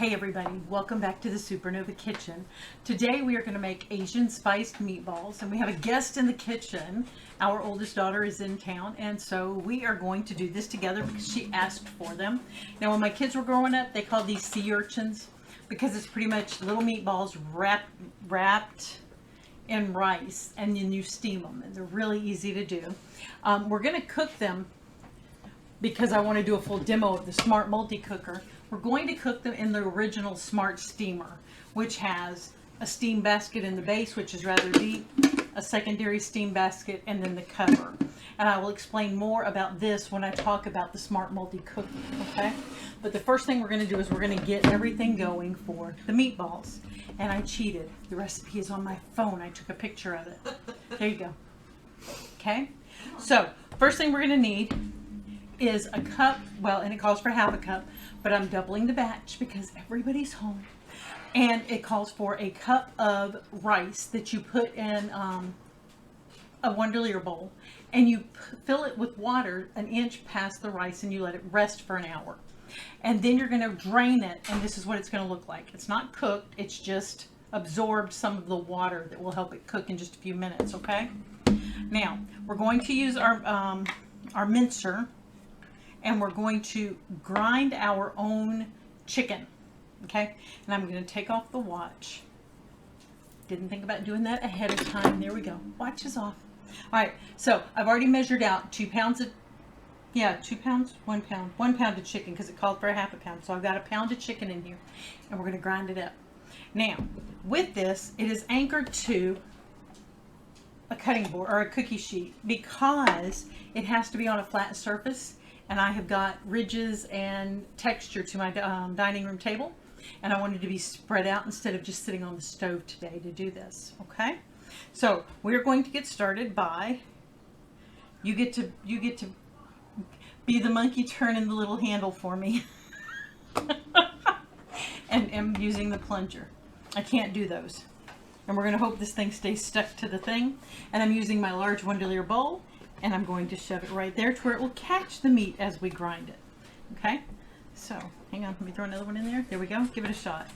Hey everybody, welcome back to the Supernova Kitchen. Today we are going to make Asian spiced meatballs, and we have a guest in the kitchen. Our oldest daughter is in town, and so we are going to do this together because she asked for them. Now when my kids were growing up, they called these sea urchins because it's pretty much little meatballs wrapped in rice, and then you steam them, and they're really easy to do. We're going to cook them because I want to do a full demo of the Smart Multi-Cooker. We're going to cook them in the original Smart Steamer, which has a steam basket in the base, which is rather deep, a secondary steam basket, and then the cover. And I will explain more about this when I talk about the Smart Multi-Cooker, okay? But the first thing we're going to do is we're going to get everything going for the meatballs. And I cheated. The recipe is on my phone. I took a picture of it. There you go. Okay? So, first thing we're going to need is a cup, well, and it calls for half a cup, but I'm doubling the batch because everybody's home. And it calls for a cup of rice that you put in a 1 liter bowl, and you fill it with water an inch past the rice, and you let it rest for an hour. And then you're going to drain it, and this is what it's going to look like. It's not cooked, it's just absorbed some of the water that will help it cook in just a few minutes, okay? Now, we're going to use our mincer, and we're going to grind our own chicken, okay? And I'm going to take off the watch. Didn't think about doing that ahead of time. There we go. Watch is off. All right, so I've already measured out 2 pounds of, 2 pounds, 1 pound, 1 pound of chicken because it called for a half a pound. So I've got a pound of chicken in here, and we're going to grind it up. Now, with this, it is anchored to a cutting board or a cookie sheet because it has to be on a flat surface. And I have got ridges and texture to my dining room table, and I wanted to be spread out instead of just sitting on the stove today to do this. Okay, so we're going to get started by you get to be the monkey turning the little handle for me, and using the plunger. I can't do those, and we're going to hope this thing stays stuck to the thing. And I'm using my large 1 liter bowl. And I'm going to shove it right there to where it will catch the meat as we grind it. Okay? So, hang on. Let me throw another one in there. There we go. Give it a shot.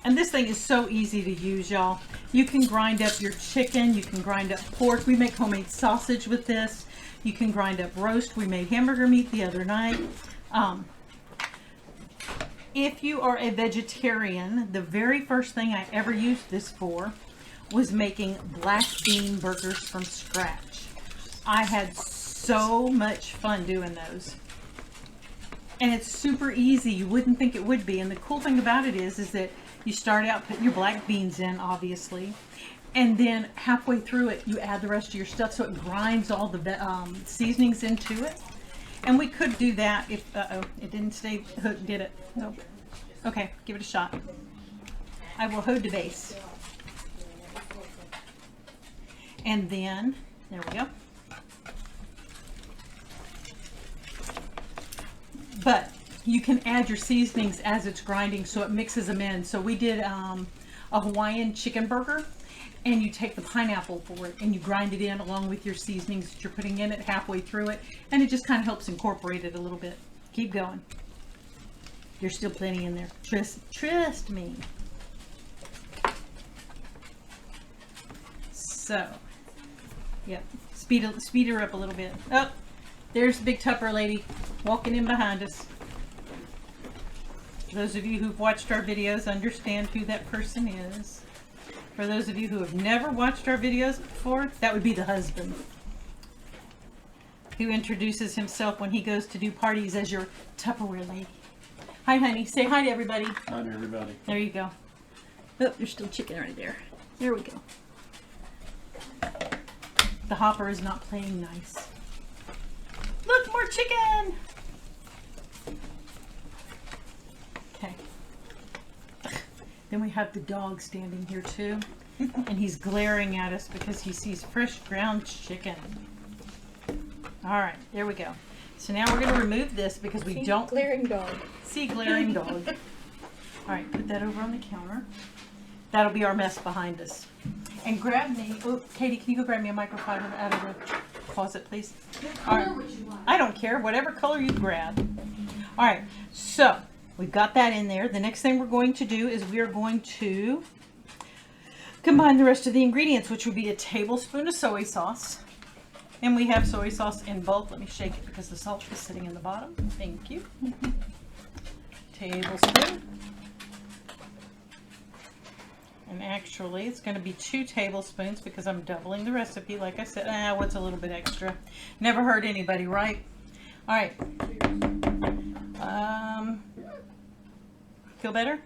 And this thing is so easy to use, y'all. You can grind up your chicken. You can grind up pork. We make homemade sausage with this. You can grind up roast. We made hamburger meat the other night. If you are a vegetarian, the very first thing I ever used this for was making black bean burgers from scratch. I had so much fun doing those. And it's super easy. You wouldn't think it would be. And the cool thing about it is that you start out putting your black beans in, obviously. And then halfway through it, you add the rest of your stuff so it grinds all the seasonings into it. And we could do that if, it didn't stay hooked, did it? Nope. Okay, give it a shot. I will hold the base. And then, there we go. But you can add your seasonings as it's grinding so it mixes them in. So we did a Hawaiian chicken burger, and you take the pineapple for it and you grind it in along with your seasonings that you're putting in it halfway through it. And it just kind of helps incorporate it a little bit. Keep going. There's still plenty in there. Trust me. So. Yep, speed her up a little bit. Oh, there's the big Tupper lady walking in behind us. Those of you who've watched our videos understand who that person is. For those of you who have never watched our videos before, that would be the husband, who introduces himself when he goes to do parties as your Tupperware lady. Hi, honey. Say hi to everybody. Hi to everybody. There you go. Oh, there's still chicken right there. There we go. The hopper is not playing nice. Look, more chicken! Okay. Then we have the dog standing here too. And he's glaring at us because he sees fresh ground chicken. Alright, there we go. So now we're going to remove this because we don't... glaring dog. See glaring dog. Alright, put that over on the counter. That'll be our mess behind us. And grab me, oh, Katie, can you go grab me a microfiber out of the closet, please? What color would you like? I don't care, whatever color you grab. All right, so we've got that in there. The next thing we're going to do is we are going to combine the rest of the ingredients, which would be a tablespoon of soy sauce. And we have soy sauce in bulk. Let me shake it because the salt is sitting in the bottom. Thank you. Tablespoon. And actually, it's going to be 2 tablespoons because I'm doubling the recipe. Like I said, what's a little bit extra? Never hurt anybody, right? All right. Feel better?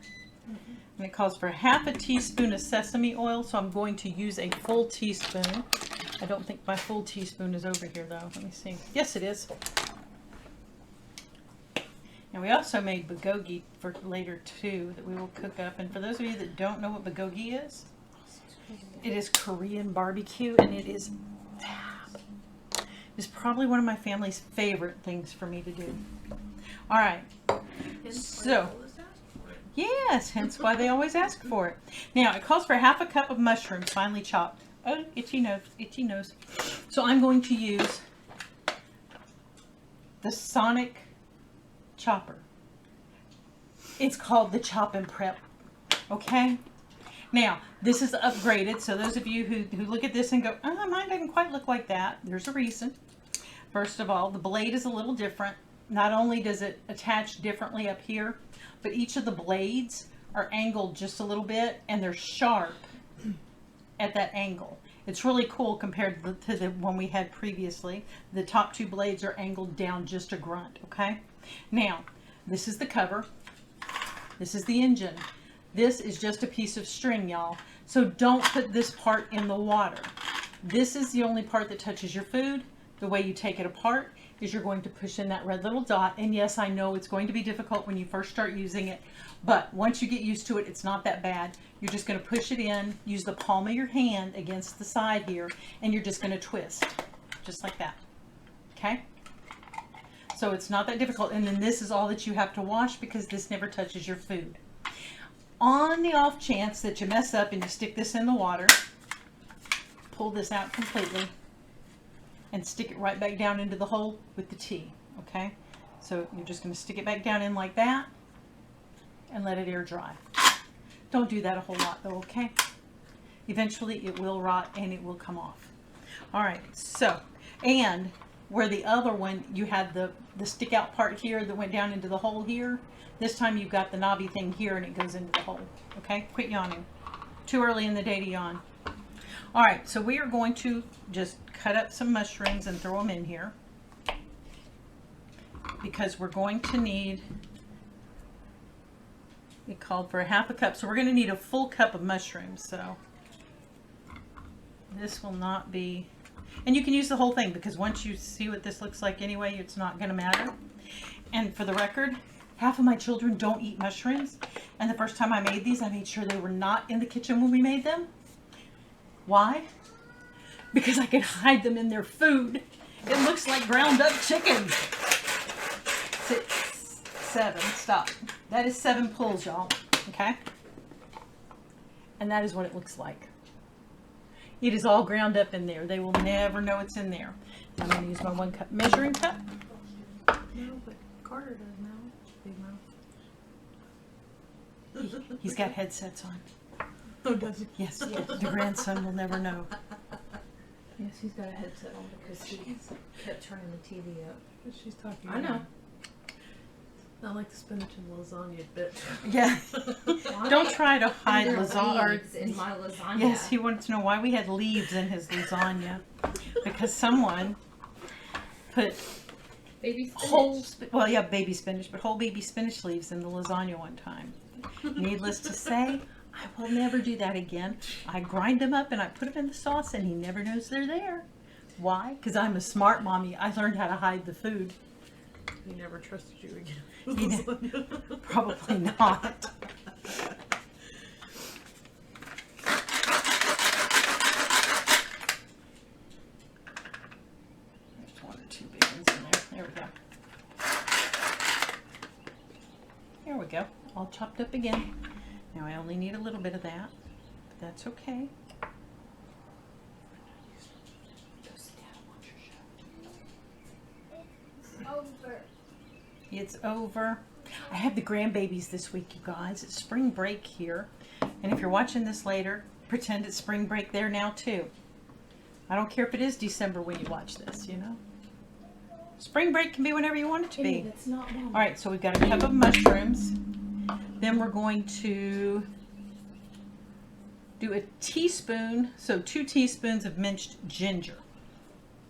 And it calls for half a teaspoon of sesame oil, so I'm going to use a full teaspoon. I don't think my full teaspoon is over here, though. Let me see. Yes, it is. And we also made bulgogi for later, too, that we will cook up. And for those of you that don't know what bulgogi is, it is Korean barbecue, and it is fab. It's probably one of my family's favorite things for me to do. All right. So, yes, hence why they always ask for it. Now, it calls for half a cup of mushrooms, finely chopped. Oh, itchy nose, itchy nose. So I'm going to use the Sonic chopper. It's called the Chop and Prep. Okay? Now, this is upgraded, so those of you who look at this and go, oh, mine doesn't quite look like that, there's a reason. First of all, the blade is a little different. Not only does it attach differently up here, but each of the blades are angled just a little bit, and they're sharp at that angle. It's really cool compared to the one we had previously. The top 2 blades are angled down just a grunt, okay? Now, this is the cover. This is the engine. This is just a piece of string, y'all. So don't put this part in the water. This is the only part that touches your food. The way you take it apart is you're going to push in that red little dot. And yes, I know it's going to be difficult when you first start using it, but once you get used to it, it's not that bad. You're just going to push it in, use the palm of your hand against the side here, and you're just going to twist, just like that. Okay? So it's not that difficult. And then this is all that you have to wash because this never touches your food. On the off chance that you mess up and you stick this in the water, pull this out completely and stick it right back down into the hole with the tea. Okay? So you're just going to stick it back down in like that and let it air dry. Don't do that a whole lot though, okay? Eventually it will rot and it will come off. All right, so, and where the other one, you had the stick out part here that went down into the hole here, this time you've got the knobby thing here and it goes into the hole, okay? Quit yawning. Too early in the day to yawn. All right, so we are going to just cut up some mushrooms and throw them in here because we're going to need, it called for a half a cup, so we're going to need a full cup of mushrooms. So this will not be, and you can use the whole thing because once you see what this looks like anyway, it's not going to matter. And for the record, half of my children don't eat mushrooms, and the first time I made these, I made sure they were not in the kitchen when we made them. Why? Because I could hide them in their food. It looks like ground up chicken. 6, 7, stop. That is 7 pulls, y'all, okay? And that is what it looks like. It is all ground up in there. They will never know it's in there. I'm going to use my 1 cup measuring cup. No, but Carter does now. Big mouth. He's got headsets on. Oh, does he? Yes, the grandson will never know. Yes, he's got a headset on because he kept turning the TV up. She's talking. I know. Not like the spinach and lasagna bit. Yeah. Don't try to hide There are lasagna. leaves in my lasagna. Yes, he wanted to know why we had leaves in his lasagna. Because someone put Baby spinach. whole, well, yeah, baby spinach, but whole baby spinach leaves in the lasagna one time. Needless to say, I will never do that again. I grind them up and I put them in the sauce and he never knows they're there. Why? Because I'm a smart mommy. I learned how to hide the food. He never trusted you again. Probably not. There's 1 or 2 big ones in there. There we go. There we go. All chopped up again. Now I only need a little bit of that, but that's okay. Over. It's over. I have the grandbabies this week, you guys. It's spring break here. And if you're watching this later, pretend it's spring break there now too. I don't care if it is December when you watch this, you know. Spring break can be whenever you want it to be. That's not wrong. All right, so we've got a cup of mushrooms. Then we're going to do a teaspoon, so 2 teaspoons of minced ginger.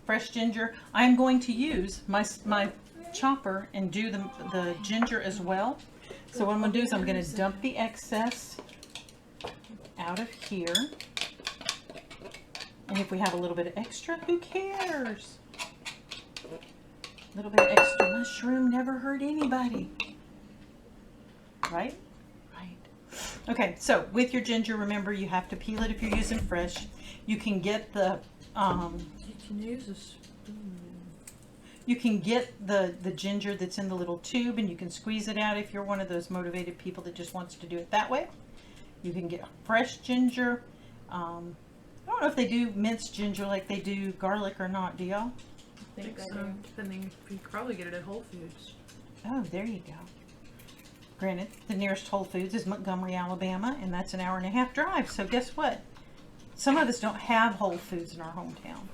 Fresh ginger. I'm going to use my chopper and do the ginger as well. So what I'm going to do is I'm going to dump the excess out of here. And if we have a little bit of extra, who cares? A little bit of extra mushroom never hurt anybody. Right? Right. Okay, so with your ginger, remember you have to peel it if you're using fresh. You can get the You can use a spoon. you can get the ginger that's in the little tube, and you can squeeze it out if you're one of those motivated people that just wants to do it that way. You can get fresh ginger. I don't know if they do minced ginger like they do garlic or not. Do y'all? I think so. Depending, you could probably get it at Whole Foods. Oh, there you go. Granted, the nearest Whole Foods is Montgomery, Alabama, and that's an 1.5-hour drive. So guess what? Some of us don't have Whole Foods in our hometown.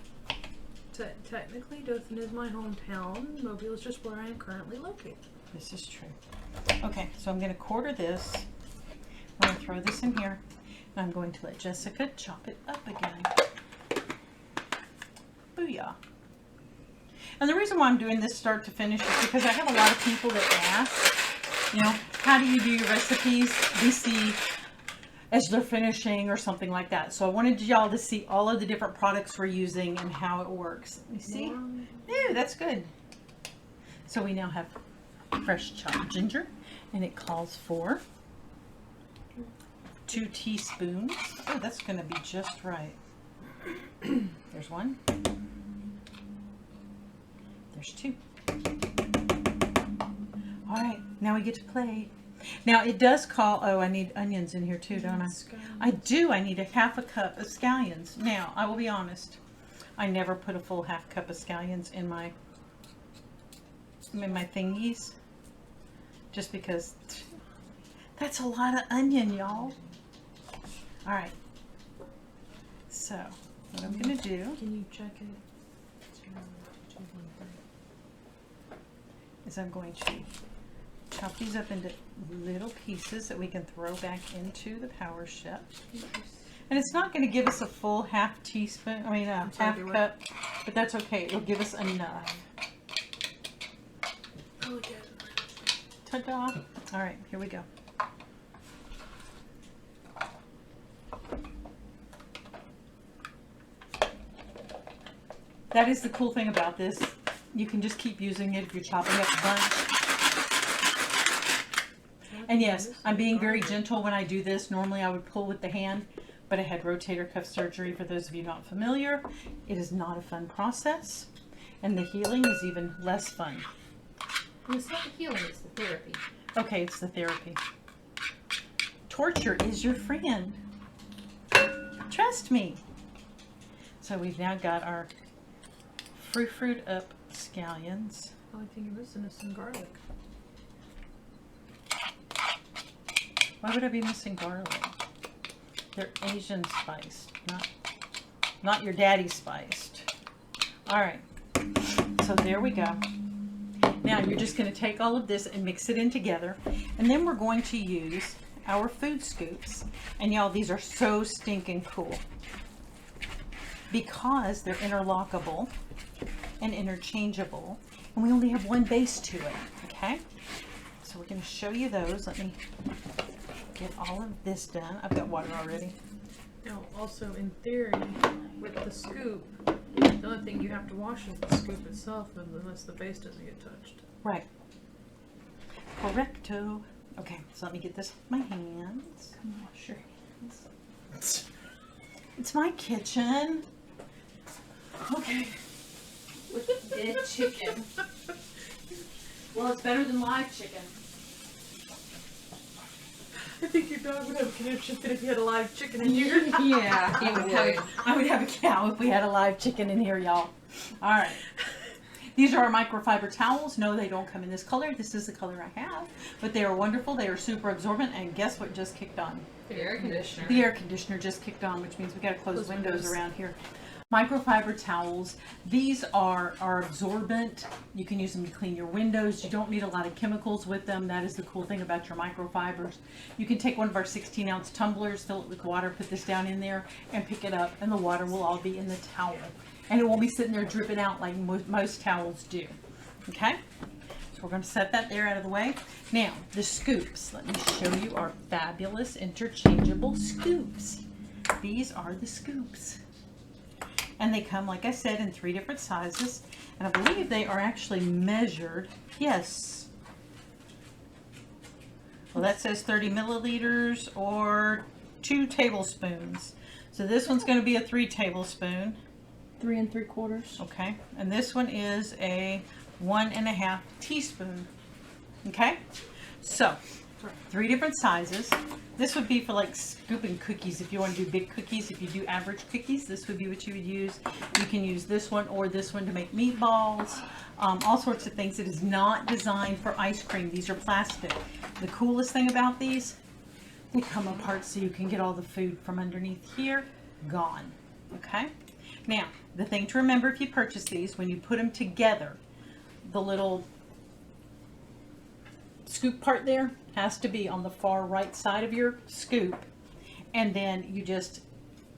Technically, Dothan is my hometown. Mobile is just where I am currently located. This is true. Okay, so I'm going to quarter this. I'm going to throw this in here. And I'm going to let Jessica chop it up again. Booyah. And the reason why I'm doing this start to finish is because I have a lot of people that ask, you know, how do you do your recipes? We see as they're finishing or something like that. So I wanted y'all to see all of the different products we're using and how it works. You see? Ooh, that's good. So we now have fresh chopped ginger, and it calls for 2 teaspoons. Oh, that's going to be just right. There's 1. There's 2. All right, now we get to play. Now it does call, oh, I need onions in here too, don't I? I do. I need a 1/2 cup of scallions. Now, I will be honest. I never put a full 1/2 cup of scallions in my thingies. Just because that's a lot of onion, y'all. All right. So, what I'm going to do Can you check it? is I'm going to chop these up into little pieces that we can throw back into the Power Chef. And it's not going to give us a full 1/2 teaspoon, I mean a 1/2 cup, but that's okay. It'll give us enough. Oh, yeah. Ta-da! All right, here we go. That is the cool thing about this. You can just keep using it if you're chopping up a bunch. And yes, I'm being very gentle when I do this. Normally I would pull with the hand, but I had rotator cuff surgery. For those of you not familiar, it is not a fun process, and the healing is even less fun. And it's not the healing, it's the therapy. Okay, it's the therapy. Torture is your friend. Trust me. So we've now got our fruit up scallions. The only thing you're missing is some garlic. Why would I be missing garlic? They're Asian spiced, not your daddy spiced. All right, so there we go. Now you're just going to take all of this and mix it in together, and then we're going to use our food scoops. And y'all, these are so stinking cool because they're interlockable and interchangeable, and we only have one base to it. Okay, so we're going to show you those. Let me get all of this done. I've got water already. Now, also in theory, with the scoop, the only thing you have to wash is the scoop itself, unless the base doesn't get touched. Right. Correcto. Okay, so let me get this with my hands. Come wash your hands. It's my kitchen. Okay. With dead chicken. Well, it's better than live chicken. I think your dog would have a conniption fit if you had a live chicken in here. Yeah, I would have a cow if we had a live chicken in here, y'all. All right. These are our microfiber towels. No, they don't come in this color. This is the color I have, but they are wonderful. They are super absorbent, and guess what just kicked on? The air conditioner. The air conditioner just kicked on, which means we got to close windows around here. Microfiber towels. These are absorbent. You can use them to clean your windows. You don't need a lot of chemicals with them. That is the cool thing about your microfibers. You can take one of our 16-ounce tumblers, fill it with water, put this down in there, and pick it up, and the water will all be in the towel. And it won't be sitting there dripping out like most towels do. Okay? So we're going to set that there out of the way. Now, the scoops. Let me show you our fabulous interchangeable scoops. These are the scoops. And they come, like I said, in 3 different sizes. And I believe they are actually measured. Yes. Well, that says 30 milliliters or 2 tablespoons. So this one's going to be a 3 tablespoon. 3 3/4. Okay. And this one is a 1.5 teaspoon. Okay. So 3 different sizes. This would be for like scooping cookies. If you want to do big cookies, if you do average cookies, this would be what you would use. You can use this one or this one to make meatballs, all sorts of things. It is not designed for ice cream. These are plastic. The coolest thing about these, they come apart so you can get all the food from underneath here gone. Okay. Now, the thing to remember if you purchase these, when you put them together, the little scoop part there has to be on the far right side of your scoop, and then you just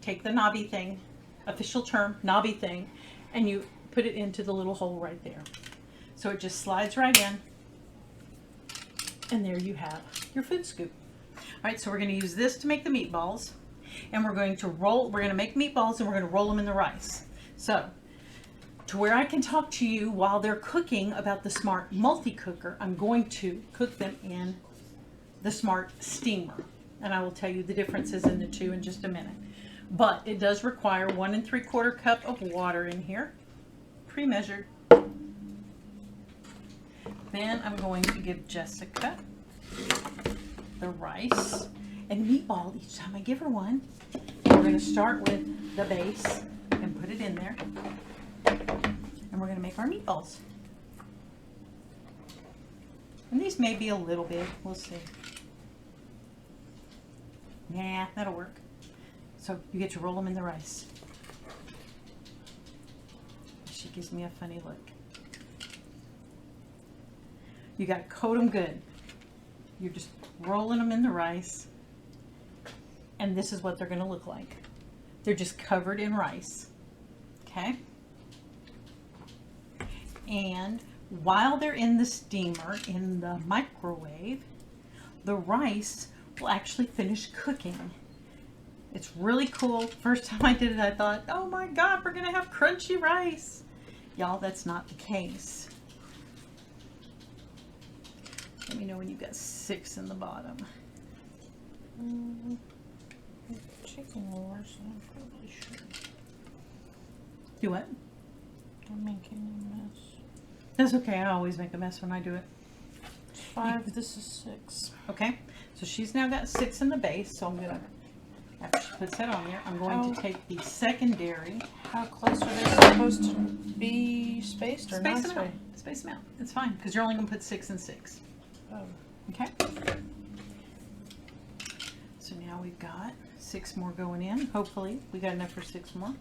take the knobby thing, official term, knobby thing, and you put it into the little hole right there. So it just slides right in, and there you have your food scoop. All right, so we're going to use this to make the meatballs, and we're going to make meatballs, and we're going to roll them in the rice. So to where I can talk to you while they're cooking about the Smart multi-cooker, I'm going to cook them in the Smart steamer. And I will tell you the differences in the two in just a minute. But it does require 1 3/4 cup of water in here, pre-measured. Then I'm going to give Jessica the rice and meatball each time I give her one. We're going to start with the base and put it in there. And we're going to make our meatballs. And these may be a little big. We'll see. Yeah, that'll work. So you get to roll them in the rice. She gives me a funny look. You got to coat them good. You're just rolling them in the rice. And this is what they're going to look like. They're just covered in rice. Okay? And while they're in the steamer, in the microwave, the rice will actually finish cooking. It's really cool. First time I did it, I thought, oh my God, we're gonna have crunchy rice. Y'all, that's not the case. Let me know when you've got 6 in the bottom. Chicken wars, I'm probably sure. Do what? I'm making a mess. That's okay. I always make a mess when I do it. 5, this is 6. Okay, so she's now got 6 in the base, so I'm gonna, after she puts that on there, I'm going to take the secondary. How close are they supposed to be spaced or not Space them out. spaced? Space them out. It's fine, because you're only gonna put 6 and 6. Oh. Okay? So now we've got 6 more going in. Hopefully, we got enough for 6 more.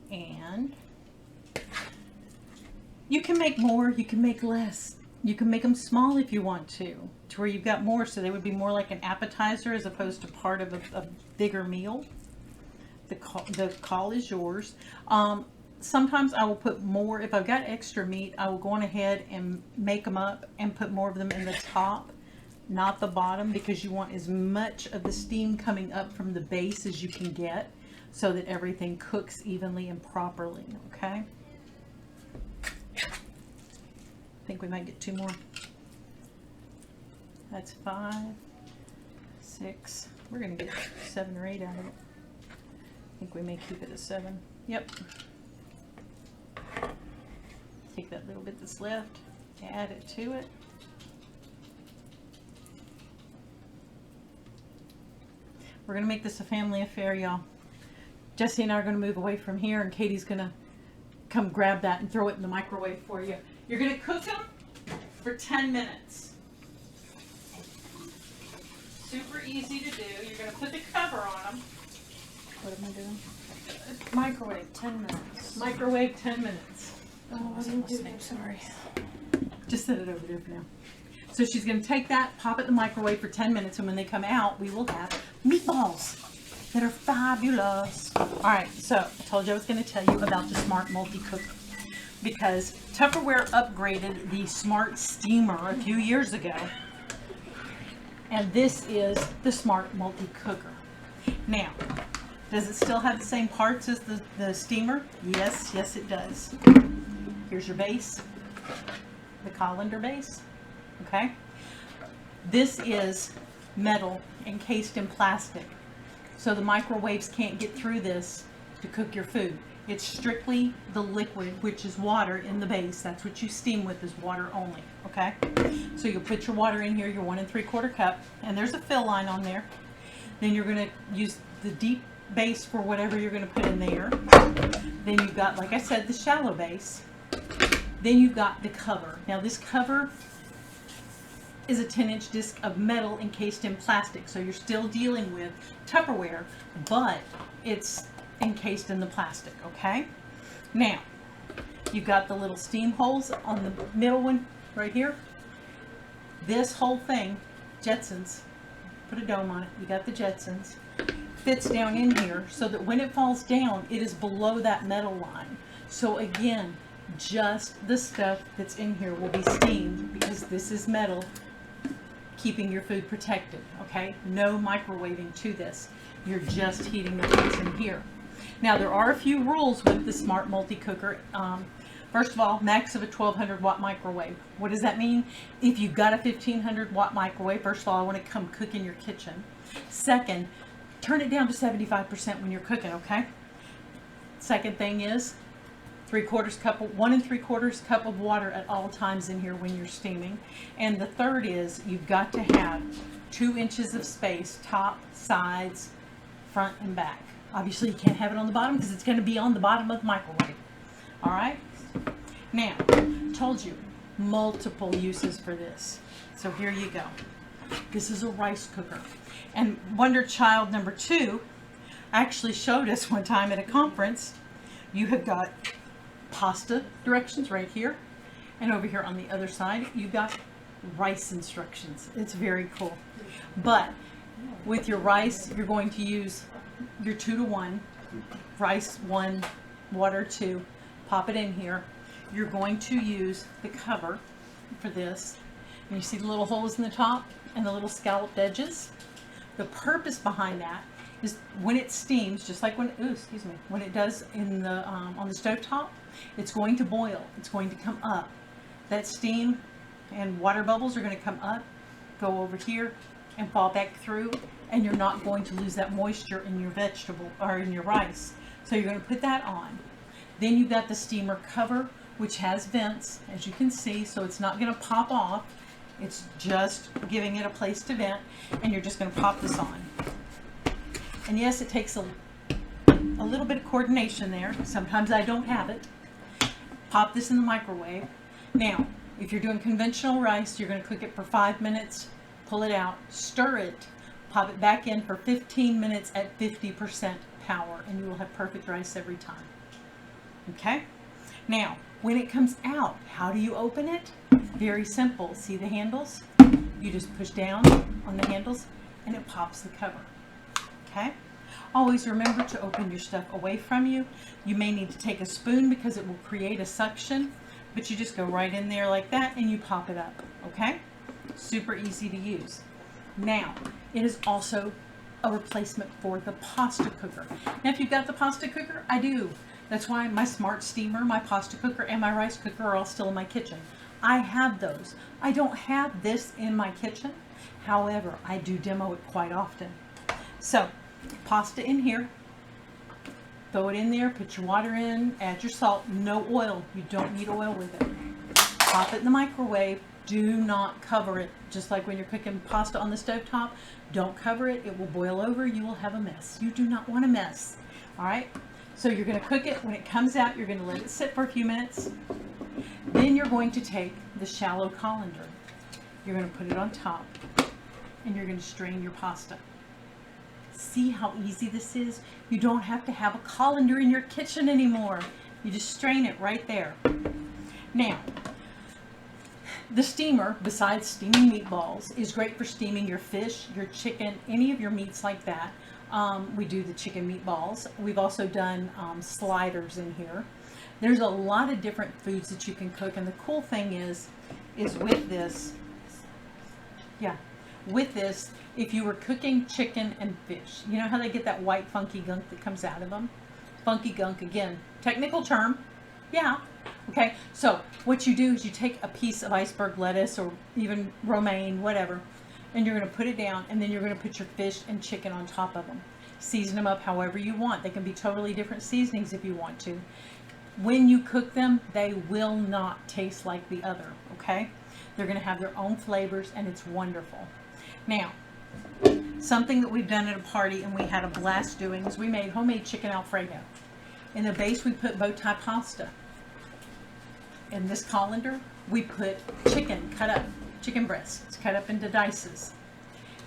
And you can make more, you can make less. You can make them small if you want to where you've got more, so they would be more like an appetizer as opposed to part of a bigger meal. The call is yours. Sometimes I will put more, if I've got extra meat, I will go on ahead and make them up and put more of them in the top, not the bottom, because you want as much of the steam coming up from the base as you can get, so that everything cooks evenly and properly, okay? I think we might get 2 more. That's 5, 6. We're gonna get 7 or 8 out of it. I think we may keep it at 7. Yep. Take that little bit that's left, add it to it. We're gonna make this a family affair, y'all. Jesse and I are going to move away from here, and Katie's going to come grab that and throw it in the microwave for you. You're going to cook them for 10 minutes. Super easy to do. You're going to put the cover on them. What am I doing? Microwave. 10 minutes. Microwave 10 minutes. Oh, I wasn't listening. Sorry. Just set it over there for now. So she's going to take that, pop it in the microwave for 10 minutes, and when they come out, we will have meatballs that are fabulous. All right, so I told you I was going to tell you about the Smart Multi-Cooker because Tupperware upgraded the Smart Steamer a few years ago, and this is the Smart Multi-Cooker. Now, does it still have the same parts as the steamer? Yes, yes it does. Here's your base, the colander base. Okay, this is metal encased in plastic, so the microwaves can't get through this to cook your food. It's strictly the liquid, which is water, in the base. That's what you steam with, is water only. Okay, so you'll put your water in here, your 1 3/4 cup, and there's a fill line on there. Then you're going to use the deep base for whatever you're going to put in there. Then you've got, like I said, the shallow base. Then you've got the cover. Now this cover is a 10-inch disc of metal encased in plastic. So you're still dealing with Tupperware, but it's encased in the plastic, okay? Now, you've got the little steam holes on the middle one right here. This whole thing, Jetsons, put a dome on it, you got the Jetsons, fits down in here so that when it falls down, it is below that metal line. So again, just the stuff that's in here will be steamed because this is metal, keeping your food protected, okay? No microwaving to this. You're just heating the foods in here. Now, there are a few rules with the Smart Multi-Cooker. First of all, max of a 1200 watt microwave. What does that mean? If you've got a 1500 watt microwave, first of all, I want to come cook in your kitchen. Second, turn it down to 75% when you're cooking, okay? Second thing is 1 3/4 cup of water at all times in here when you're steaming. And the third is you've got to have 2 inches of space, top, sides, front, and back. Obviously, you can't have it on the bottom because it's going to be on the bottom of the microwave. All right? Now, told you, multiple uses for this. So here you go. This is a rice cooker. And Wonder Child number 2 actually showed us one time at a conference. You have got pasta directions right here, and over here on the other side you've got rice instructions. It's very cool. But with your rice, you're going to use your 2 to 1, rice 1, water 2, pop it in here. You're going to use the cover for this, and you see the little holes in the top and the little scalloped edges. The purpose behind that is when it steams, just like when it does in the on the stove top, it's going to boil. It's going to come up. That steam and water bubbles are going to come up, go over here, and fall back through, and you're not going to lose that moisture in your vegetable or in your rice. So you're going to put that on. Then you've got the steamer cover, which has vents, as you can see, so it's not going to pop off. It's just giving it a place to vent, and you're just going to pop this on. And yes, it takes a little bit of coordination there. Sometimes I don't have it. Pop this in the microwave. Now, if you're doing conventional rice, you're going to cook it for 5 minutes, pull it out, stir it, pop it back in for 15 minutes at 50% power, and you will have perfect rice every time. Okay? Now, when it comes out, how do you open it? Very simple. See the handles? You just push down on the handles, and it pops the cover. Okay? Always remember to open your stuff away from you. You may need to take a spoon because it will create a suction, but you just go right in there like that and you pop it up. Okay? Super easy to use. Now, it is also a replacement for the pasta cooker. Now, if you've got the pasta cooker, I do. That's why my Smart Steamer, my pasta cooker, and my rice cooker are all still in my kitchen. I have those. I don't have this in my kitchen. However, I do demo it quite often. So, pasta in here, throw it in there, put your water in, add your salt, no oil. You don't need oil with it. Pop it in the microwave. Do not cover it. Just like when you're cooking pasta on the stovetop, don't cover it. It will boil over. You will have a mess. You do not want a mess. All right, so you're going to cook it. When it comes out, you're going to let it sit for a few minutes. Then you're going to take the shallow colander. You're going to put it on top, and you're going to strain your pasta. See how easy this is? You don't have to have a colander in your kitchen anymore. You just strain it right there. Now, the steamer, besides steaming meatballs, is great for steaming your fish, your chicken, any of your meats like that. We do the chicken meatballs. We've also done sliders in here. There's a lot of different foods that you can cook, and the cool thing is with this, with this, if you were cooking chicken and fish, you know how they get that white funky gunk that comes out of them? Funky gunk, again, technical term, yeah. Okay, so what you do is you take a piece of iceberg lettuce or even romaine, whatever, and you're going to put it down, and then you're going to put your fish and chicken on top of them. Season them up however you want. They can be totally different seasonings if you want to. When you cook them, they will not taste like the other, okay? They're going to have their own flavors, and it's wonderful. Now, something that we've done at a party and we had a blast doing is we made homemade chicken Alfredo. In the base, we put bow tie pasta. In this colander, we put chicken cut up, chicken breasts cut up into dices.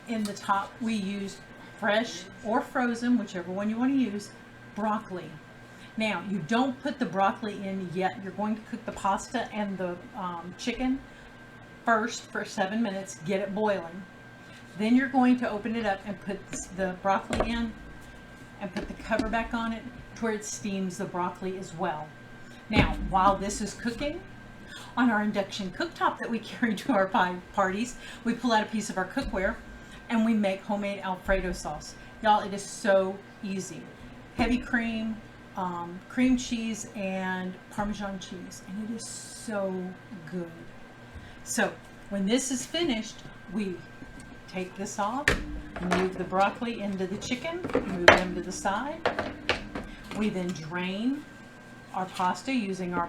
In the top, we used fresh or frozen, whichever one you want to use, broccoli. Now, you don't put the broccoli in yet. You're going to cook the pasta and the chicken first for 7 minutes, get it boiling. Then you're going to open it up and put the broccoli in and put the cover back on it to where it steams the broccoli as well. Now, while this is cooking, on our induction cooktop that we carry to our parties, we pull out a piece of our cookware and we make homemade Alfredo sauce. Y'all, it is so easy. Heavy cream, cream cheese, and Parmesan cheese, and it is so good. So, when this is finished, we take this off, move the broccoli into the chicken, move them to the side. We then drain our pasta using our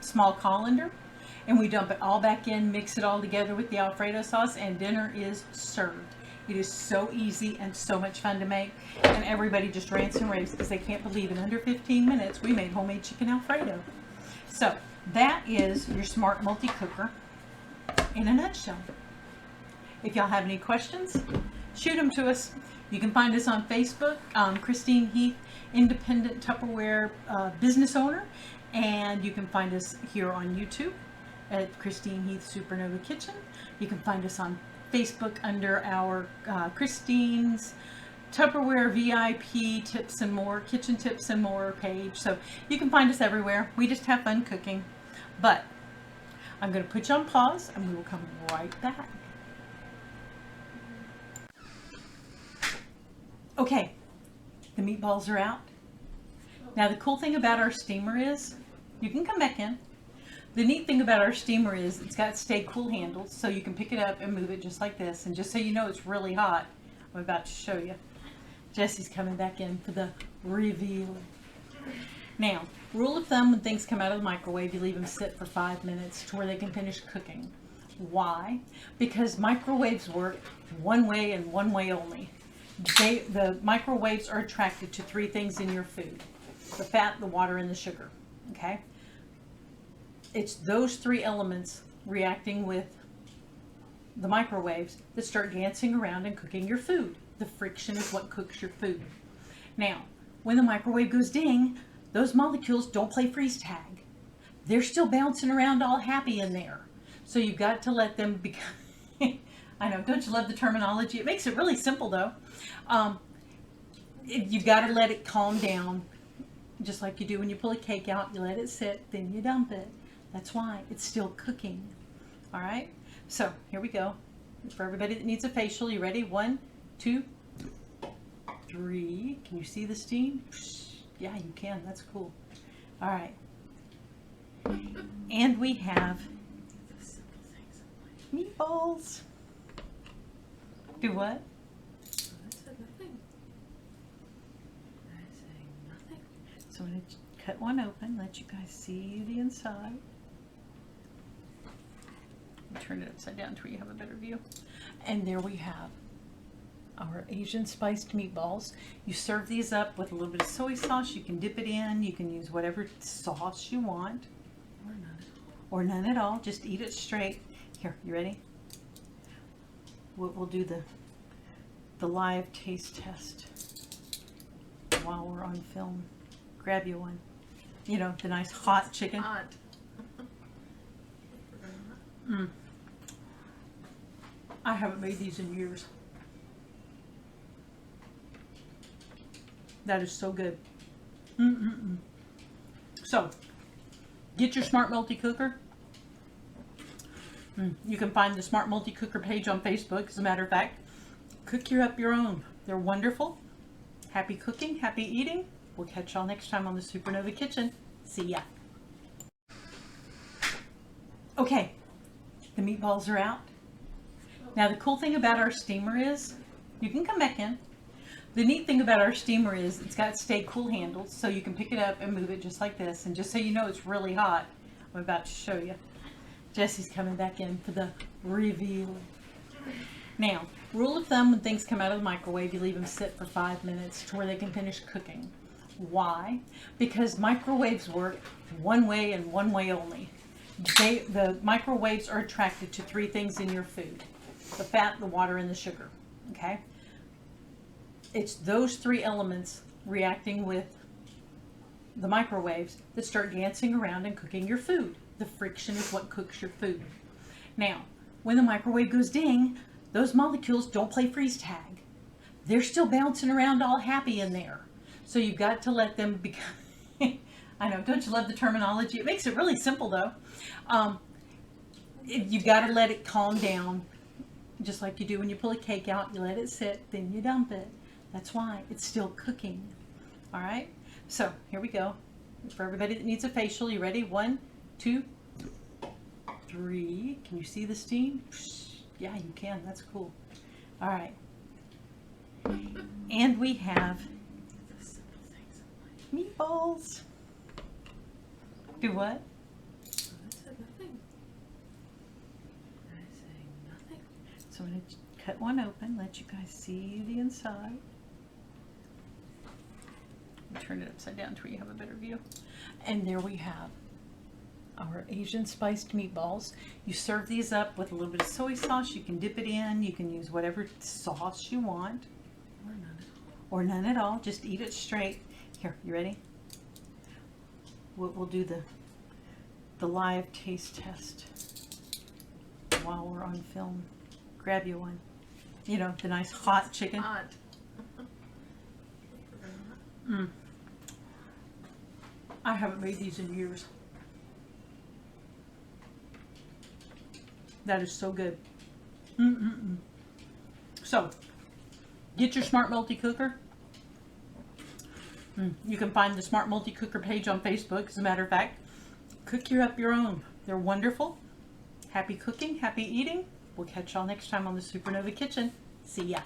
small colander, and we dump it all back in, mix it all together with the Alfredo sauce, and dinner is served. It is so easy and so much fun to make, and everybody just rants and raves because they can't believe in under 15 minutes we made homemade chicken Alfredo. So that is your smart multi-cooker in a nutshell. If y'all have any questions, shoot them to us. You can find us on Facebook, Christine Heath, independent Tupperware business owner, and you can find us here on YouTube at Christine Heath Supernova Kitchen. You can find us on Facebook under our Christine's Tupperware VIP Tips and More, Kitchen Tips and More page. So you can find us everywhere. We just have fun cooking. But I'm going to put you on pause and we will come right back. Okay, the meatballs are out. Now the cool thing about our steamer is, you can come back in. The neat thing about our steamer is it's got stay cool handles, so you can pick it up and move it just like this. And just so you know it's really hot, I'm about to show you. Jesse's coming back in for the reveal. Now, rule of thumb, when things come out of the microwave, you leave them sit for 5 minutes to where they can finish cooking. Why? Because microwaves work one way and one way only. The microwaves are attracted to 3 things in your food: the fat, the water, and the sugar. Okay? It's those 3 elements reacting with the microwaves that start dancing around and cooking your food. The friction is what cooks your food. Now, when the microwave goes ding, those molecules don't play freeze tag. They're still bouncing around all happy in there. So you've got to let them become... I know, don't you love the terminology? It makes it really simple though. You've got to let it calm down, just like you do when you pull a cake out. You let it sit, then you dump it. That's why it's still cooking. All right, so here we go. For everybody that needs a facial, you ready? 1, 2, 3. Can you see the steam? Yeah, you can. That's cool. All right, and we have meatballs. Do what? I said nothing. I say nothing. So I'm going to cut one open, let you guys see the inside. Turn it upside down to where you have a better view. And there we have our Asian spiced meatballs. You serve these up with a little bit of soy sauce. You can dip it in. You can use whatever sauce you want. Or none at all. Just eat it straight. Here, you ready? We'll do the live taste test while we're on film. Grab you one. You know, the nice hot chicken. Hot. Mm. I haven't made these in years. That is so good. Mm-mm-mm. So, get your Smart Multi-Cooker. You can find the Smart Multi-Cooker page on Facebook, as a matter of fact. Cook up your own. They're wonderful. Happy cooking, happy eating. We'll catch y'all next time on the Supernova Kitchen. See ya. Okay, the meatballs are out. Now the cool thing about our steamer is, you can come back in. The neat thing about our steamer is it's got stay cool handles, so you can pick it up and move it just like this. And just so you know it's really hot, I'm about to show you. Jesse's coming back in for the reveal. Now, rule of thumb, when things come out of the microwave, you leave them sit for 5 minutes to where they can finish cooking. Why? Because microwaves work one way and one way only. The microwaves are attracted to 3 things in your food: the fat, the water, and the sugar. Okay? It's those 3 elements reacting with the microwaves that start dancing around and cooking your food. The friction is what cooks your food. Now, when the microwave goes ding, those molecules don't play freeze tag. They're still bouncing around all happy in there. So you've got to let them become, I know, don't you love the terminology? It makes it really simple though. You've got to let it calm down, just like you do when you pull a cake out. You let it sit, then you dump it. That's why it's still cooking. All right, so here we go. For everybody that needs a facial, you ready? 1, 2, 3. Can you see the steam? Yeah, you can. That's cool. All right. And we have meatballs. Do what? I said nothing. I say nothing. So I'm going to cut one open, let you guys see the inside. Turn it upside down to where you have a better view. And there we have our Asian spiced meatballs. You serve these up with a little bit of soy sauce. You can dip it in. You can use whatever sauce you want. Or none at all. Just eat it straight. Here, you ready? We'll do the live taste test while we're on film. Grab you one. You know, the nice hot chicken. Hot. Mm. I haven't made these in years. That is so good. Mm-mm-mm. So, get your Smart Multi-Cooker. You can find the Smart Multi-Cooker page on Facebook, as a matter of fact. Cook up your own. They're wonderful. Happy cooking, happy eating. We'll catch y'all next time on the Supernova Kitchen. See ya.